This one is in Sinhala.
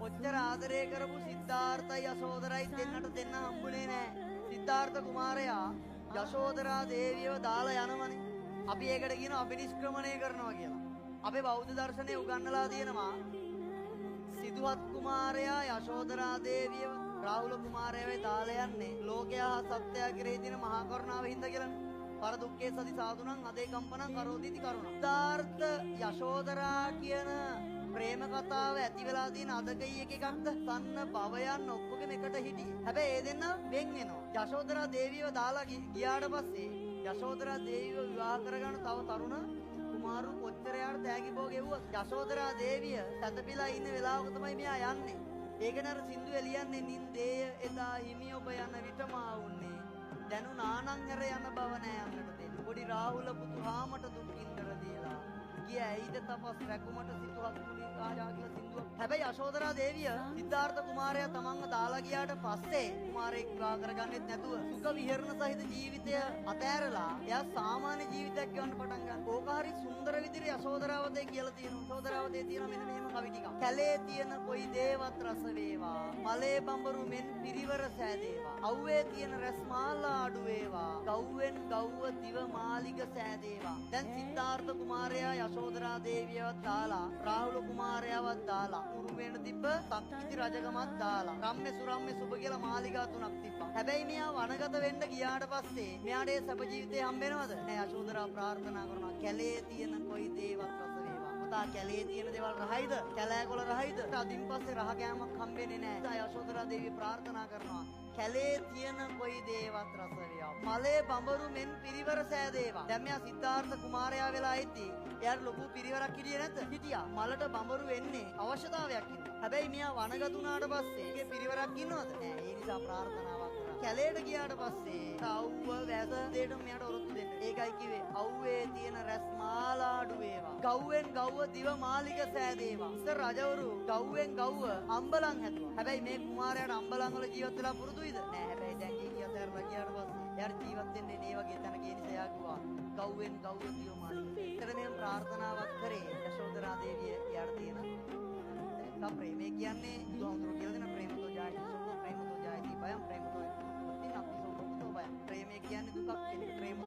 කොච්චර ආදරය කරපු සිද්ධාර්ථයි යශෝදරයි දෙන්නට දෙන්න හම්බුනේ නැහැ. සිද්ධාර්ථ කුමාරයා යශෝදරා දේවියව දාලා යනවනේ. අපි ඒකට කියනවා අබිනිෂ්ක්‍රමණය කරනවා කියලා. අපේ බෞද්ධ දර්ශනයේ උගන්වලා තියෙනවා සිදුවත් කුමාරයා යශෝදරා දේවියව රාහුල කුමාරයාවේ දාලා යන්නේ ලෝකයා සත්‍යය කෙරෙහි තියෙන මහා කරුණාව හින්දා කියලානේ. පර දුක්ඛේ සති සාදුණං අදේ කම්පනං කරෝදීති කරුණ. සිද්ධාර්ථ යශෝදරා කියන ප්‍රේම කතාව ඇති වෙලා තියෙන අදකයි එකක්ද? සන්න භවයන් ඔක්කොගෙම එකට හිටියේ. හැබැයි ඒ දෙන්න වෙන් වෙනවා. යශෝදරා දේවියව දාලා ගියාට පස්සේ යශෝදරා දේවියව විවාහ කරගන්න තව තරුණ කුමාරු කොච්චර යාට තෑගි භෝග ගෙවුවා. යශෝදරා දේවිය සැතපීලා ඉන්න වෙලාවක තමයි මෙයා යන්නේ. ඒකන අර සින්දුවේ ලියන්නේ නින්දේය එදා හිමි ඔබ යන විටමා වුන්නේ. දැනු නානං හැර යන බව නෑ යන්නට දෙන්නේ. පොඩි රාහුල පුතුහාමට දුක් ඉන්දර දීලා. ගිය ඇයිද තපස් රැකුමට සිතුහත් කුලී කාජා කියලා සින්දුවක්. හැබැයි යශෝදරා දේවිය සිද්ධාර්ථ කුමාරයා තමන්ව දාලා ගියාට පස්සේ කුමාරයෙක් විවාහ කරගන්නෙත් නැතුව සුඛ විහරණ සහිත ජීවිතය අතෑරලා එයා සාමාන්‍ය ජීවිතයක් ගෙවන්න පටන් ගන්නවා. ඕක හරි සුන්දර විදිහට යශෝදරාවතේ කියලා තියෙනවා. යශෝදරාවතේ තියෙනවා මෙන්න මෙහෙම කවි ටිකක්. කැලේ තියෙන කොයි දේවත් රස වේවා. මලේ බඹරු මෙන් පිරිවර සෑදේවා. අව්වේ තියෙන රැස් මාලා අඩු වේවා. ගව්වෙන් ගව්ව දිව මාලිග සෑදේවා. දැන් සිද්ධාර්ථ කුමාරයා යශෝදරා දේවියවත් දාලා රාහුල කුමාරයාවත් දාලා උරුමේන තිබ්බ සක්විති රජකමත් දාලා රම්මේ සුරම්මේ සුබ කියලා මාලිගා තුනක් තිබ්බා. හැබැයි මෙයා වනගත වෙන්න ගියාට පස්සේ මෙයාට ඒ සැප ජීවිතේ හම්බ වෙනවද? නෑ. යශෝදරා ප්‍රාර්ථනා කරනවා කැලේ තියෙන කොයි දේවත් රස වේවා. පුතා කැලේ තියෙන දේවල් රහයිද? කැලෑකොළ රහයිද? අදින් පස්සේ රහ කෑමක් හම්බෙන්නේ නෑ. යශෝදරා දේවිය ප්‍රාර්ථනා කරනවා කැලේ තියෙන කොයි දේවත් රස වේවා. මලේ බඹරු මෙන් පිරිවර සෑදේවා. දැන් මෙයා සිද්ධාර්ථ කුමාරයා වෙලා ඉද්දී එයාට ලොකු පිරිවරක් හිටියේ නැද්ද? හිටියා. මලට බඹරු වෙන්නේ අවශ්‍යතාවයක් හින්දා. හැබැයි මෙයා වනගත වුණාට පස්සේ ඒකේ පිරිවරක් ඉන්නවද? නෑ. ඒ නිසා ප්‍රාර්ථනාවක් කරා. කැලේට ගියාට පස්සේ අවුව වැස දෙයට මෙයාට ඔරොත්තු දෙන්න. ඒකයි කිව්වේ අවුවේ තියෙන රැස් මාලා අඩු වේවා. ගව්වෙන් ගව්ව දිව මාලිග සෑදේවා. ඉතින් රජවරු ගව්වෙන් ගව්ව අම්බලන් හැදුවා. හැබැයි මේ කුමාරයාට අම්බලන් වල ජීවත් වෙලා පුරුදුයිද? නෑ. හැබැයි දැන් ඒ කියත කරලා ගියාට පස්සේ එයාට ජීවත් වෙන්නේ මේ වගේ තැනක ඒ නිසා එයා කිව්වා ගව්වෙන් ගව්ව දිව මාලිග. ඒතර මෙහෙම ප්‍රාර්ථනාවක් කරේ යශෝදරා දේවිය එයාට තියෙන ප්‍රේමය කියන්නේ බුදුහාමුදුරුවෝ කියලා දෙන ප්‍රේමතෝ ජායති සුඛෝ ප්‍රේමතෝ ජායති භයං ප්‍රේමතෝ උත්තිනක්ති සෝතෝ භයං. ප්‍රේමය කියන්නේ දුකක් කියන ප්‍රේම